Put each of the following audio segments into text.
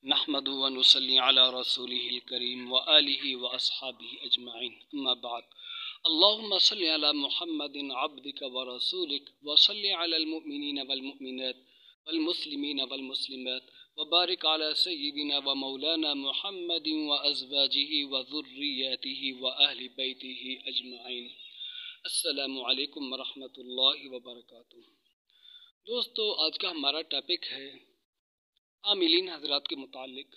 नहमदु व नुसल्ली अला रसूलिहिल करीम व आलिहि व अस्हाबिहि अजमाइन अम्मा बाद अल्लाहुम्मा सल्लि अला मुहम्मदिन अब्दिका व रसूलिक व सल्लि अलल मुमिनीन वल मुमिनात वल मुस्लिमीन वल मुस्लिमात व बारिक अला सय्यिदिना व मौलाना मुहम्मदिन व अज़वाजिहि व ज़ुर्रिय्यतिहि व अहलि बैतिहि अजमाइन। अस्सलामु अलैकुम व रहमतुल्लाहि व बरकातुहू। दोस्तों, आज का हमारा टॉपिक है आमिलीन हजरात के मुतालिक।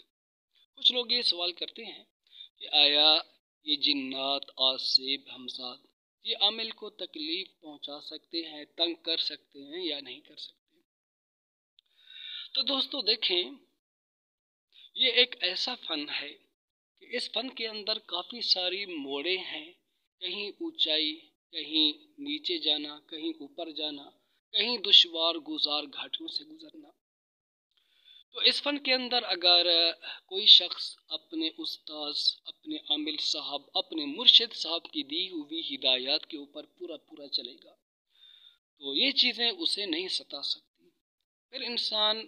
कुछ लोग ये सवाल करते हैं कि आया ये जिन्नात, आसिब, हमसाद ये आमिल को तकलीफ़ पहुंचा सकते हैं, तंग कर सकते हैं या नहीं कर सकते। तो दोस्तों देखें, ये एक ऐसा फ़न है कि इस फ़न के अंदर काफ़ी सारी मोड़ें हैं, कहीं ऊंचाई, कहीं नीचे जाना, कहीं ऊपर जाना, कहीं दुश्वार गुजार घाटियों से गुजरना। तो इस फ़न के अंदर अगर कोई शख्स अपने उस्ताद, अपने आमिल साहब, अपने मुर्शिद साहब की दी हुई हिदायत के ऊपर पूरा चलेगा तो ये चीज़ें उसे नहीं सता सकती। फिर इंसान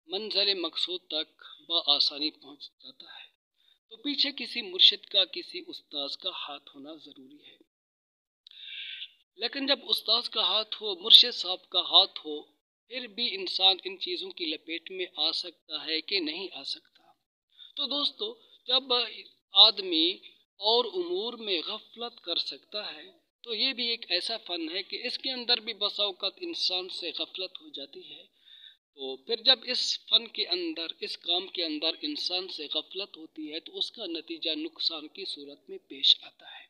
मंज़िल मकसूद तक बआसानी पहुँच जाता है। तो पीछे किसी मुर्शिद का, किसी उस्ताद का हाथ होना ज़रूरी है। लेकिन जब उस्ताद का हाथ हो, मुर्शिद साहब का हाथ हो, फिर भी इंसान इन चीज़ों की लपेट में आ सकता है कि नहीं आ सकता। तो दोस्तों, जब आदमी और उमूर में गफलत कर सकता है तो ये भी एक ऐसा फ़न है कि इसके अंदर भी बसा औक़ात इंसान से गफलत हो जाती है। तो फिर जब इस फ़न के अंदर, इस काम के अंदर इंसान से गफलत होती है तो उसका नतीजा नुकसान की सूरत में पेश आता है।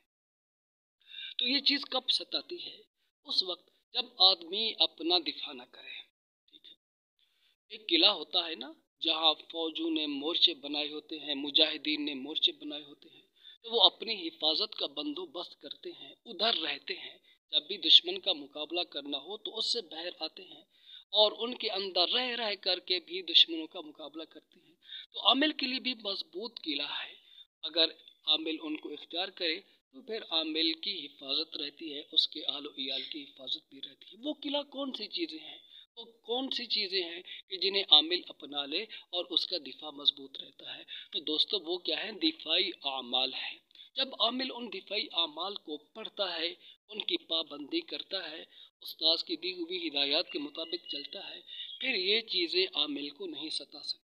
तो ये चीज़ कब सताती है? उस वक्त जब आदमी अपना दिफा न करे। ठीक है, एक किला होता है ना, जहाँ फौजों ने मोर्चे बनाए होते हैं, मुजाहिदीन ने मोर्चे बनाए होते हैं, तो वो अपनी हिफाजत का बंदोबस्त करते हैं, उधर रहते हैं। जब भी दुश्मन का मुकाबला करना हो तो उससे बाहर आते हैं और उनके अंदर रह करके भी दुश्मनों का मुकाबला करते हैं। तो आमिल के लिए भी मजबूत किला है। अगर आमिल उनको इख्तियार करे तो फिर आमिल की हिफाजत रहती है, उसके आलो इयाल की हिफाजत भी रहती है। वो किला कौन सी चीज़ें हैं, वो कौन सी चीज़ें हैं कि जिन्हें आमिल अपना ले और उसका दिफा मजबूत रहता है? तो दोस्तों, वो क्या है? दिफाई आमाल है। जब आमिल उन दिफाई आमाल को पढ़ता है, उनकी पाबंदी करता है, उस्ताद की दी हुई हिदायत के मुताबिक चलता है, फिर ये चीज़ें आमिल को नहीं सता सकती।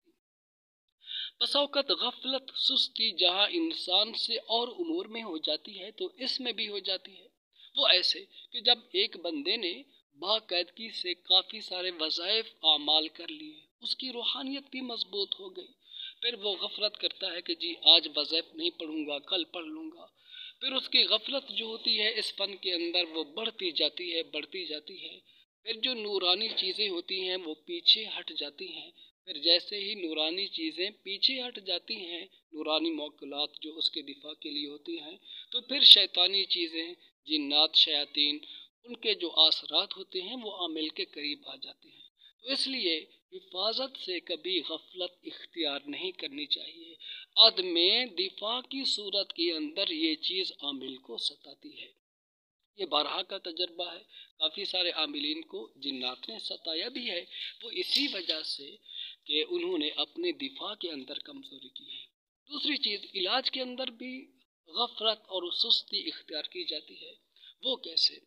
बस औक़ात गफलत, सुस्ती जहाँ इंसान से और उमूर में हो जाती है तो इसमें भी हो जाती है। वो ऐसे कि जब एक बंदे ने बाकायदगी से काफ़ी सारे वज़ाइफ आमाल कर लिए, उसकी रूहानियत भी मजबूत हो गई, फिर वो गफलत करता है कि जी आज वज़ाइफ नहीं पढ़ूंगा, कल पढ़ लूँगा। फिर उसकी गफलत जो होती है इस फ़न के अंदर वो बढ़ती जाती है, बढ़ती जाती है। फिर जो नूरानी चीज़ें होती हैं वो पीछे हट जाती हैं। फिर जैसे ही नूरानी चीज़ें पीछे हट जाती हैं, नूरानी मौक़लात जो उसके दिफा के लिए होती हैं, तो फिर शैतानी चीज़ें, जिन्नात, शयातीन, उनके जो आसरात होते हैं वो आमिल के करीब आ जाते हैं। तो इसलिए हिफाजत से कभी गफलत इख्तियार नहीं करनी चाहिए। आदमी दिफा की सूरत के अंदर ये चीज़ आमिल को सताती है। ये बारहा का तजर्बा है। काफ़ी सारे आमिलीन को जिन्नात ने सताया भी है, वो इसी वजह से कि उन्होंने अपने दिफा के अंदर कमज़ोरी की है। दूसरी चीज़, इलाज के अंदर भी गफलत और सुस्ती इख्तियार की जाती है। वो कैसे?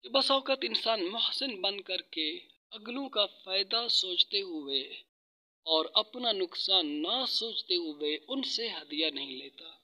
कि बस औक़ात इंसान मुहसिन बन कर के अगलों का फ़ायदा सोचते हुए और अपना नुकसान ना सोचते हुए उनसे हदिया नहीं लेता।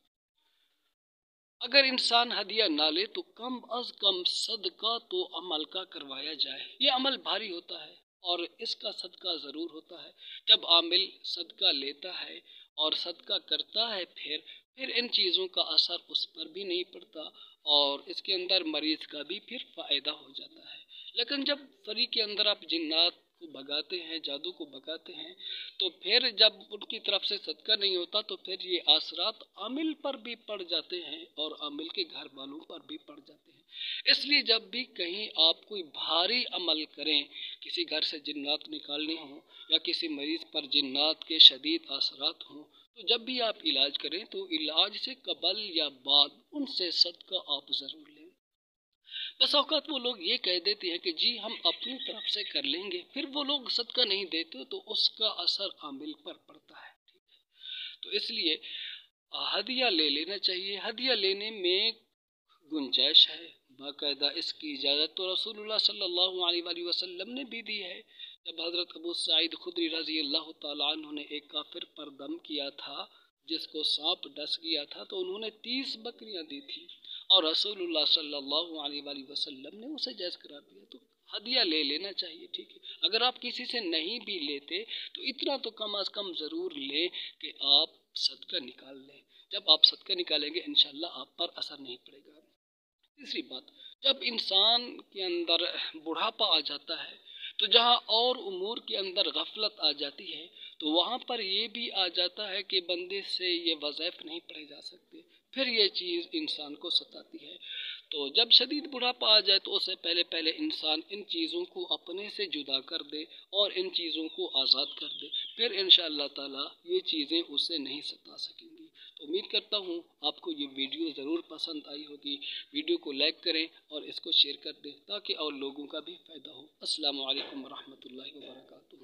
अगर इंसान हदिया ना ले तो कम अज़ कम सदका तो अमल का करवाया जाए। ये अमल भारी होता है और इसका सदका ज़रूर होता है। जब आमिल सदका लेता है और सदका करता है, फिर इन चीज़ों का असर उस पर भी नहीं पड़ता और इसके अंदर मरीज़ का भी फिर फ़ायदा हो जाता है। लेकिन जब फरी के अंदर आप जिन्नात को भगाते हैं, जादू को भगाते हैं, तो फिर जब उनकी तरफ से सदका नहीं होता तो फिर ये असरात आमिल पर भी पड़ जाते हैं और आमिल के घर वालों पर भी पड़ जाते हैं। इसलिए जब भी कहीं आप कोई भारी अमल करें, किसी घर से जिन्नात निकालने हों या किसी मरीज़ पर जिन्नात के शदीद असरात हों, तो जब भी आप इलाज करें तो इलाज से कबल या बाद उनसे सदका आप ज़रूर लें। بس اوقات وہ لوگ یہ کہہ دیتے ہیں کہ جی ہم اپنی طرف سے کر لیں گے، پھر وہ لوگ صدقہ نہیں دیتے تو اس کا اثر عامل پر پڑتا ہے. تو اس لیے ہدیہ لے لینا چاہیے. ہدیہ لینے میں گنجائش ہے، باقاعدہ اس کی اجازت تو رسول اللہ صلی اللہ علیہ وآلہ وسلم نے بھی دی ہے. جب حضرت ابو سعید خدری رضی اللہ تعالیٰ عنہ نے ایک کافر پر دم کیا تھا جس کو سانپ ڈس گیا تھا، تو انہوں نے 30 بکریاں دی تھی اور رسول اللہ صلی اللہ علیہ وآلہ وسلم نے اسے جائز قرار دیا. تو ہدیہ لے لینا چاہیے. ٹھیک ہے، اگر آپ کسی سے نہیں بھی لیتے تو اتنا تو کم از کم ضرور لیں کہ آپ صدقہ نکال لیں. جب آپ صدقہ نکالیں گے انشاءاللہ آپ پر اثر نہیں پڑے گا. تیسری بات، جب انسان کے اندر بڑھاپا آ جاتا ہے تو جہاں اور امور کے اندر غفلت آ جاتی ہے تو وہاں پر یہ بھی آ جاتا ہے کہ بندے سے یہ وظائف نہیں پڑھے جا سکتے، پھر یہ چیز انسان کو ستاتی ہے. تو جب شدید بڑھاپا آ جائے تو اس سے پہلے انسان ان چیزوں کو اپنے سے جدا کر دے اور ان چیزوں کو آزاد کر دے، پھر انشاءاللہ تعالی یہ چیزیں اسے نہیں ستا سکیں گی. تو امید کرتا ہوں آپ کو یہ ویڈیو ضرور پسند آئی ہوگی. ویڈیو کو لائک کریں اور اس کو شیئر کر دیں تاکہ اور لوگوں کا بھی فائدہ ہو. السلام علیکم ورحمۃ اللہ وبرکاتہ.